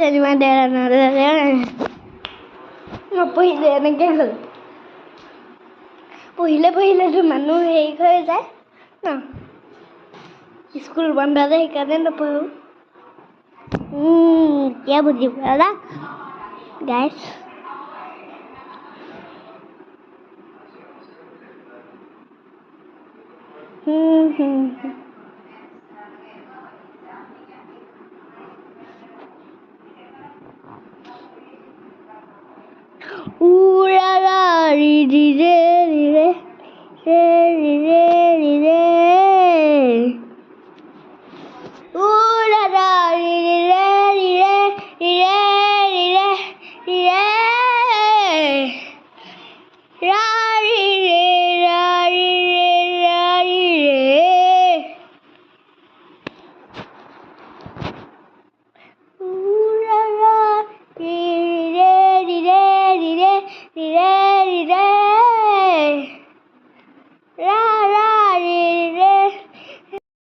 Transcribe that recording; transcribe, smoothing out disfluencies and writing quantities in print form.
cinema নপঢ়িলে এনেকৈ হ'ল পঢ়িলেতো মানুহ হেৰি হৈ যায় ন স্কুল বন্ধ যে সেইকাৰণে নপঢ়ো এতিয়া বুজি পালা গাইছ Ura la ri di re ri re re ri re ri re Ura la ri di re ri re ri re ri re ri re ra ri re ra ri re ra ri re Ura la ri re ri re ri re ri re ri re ra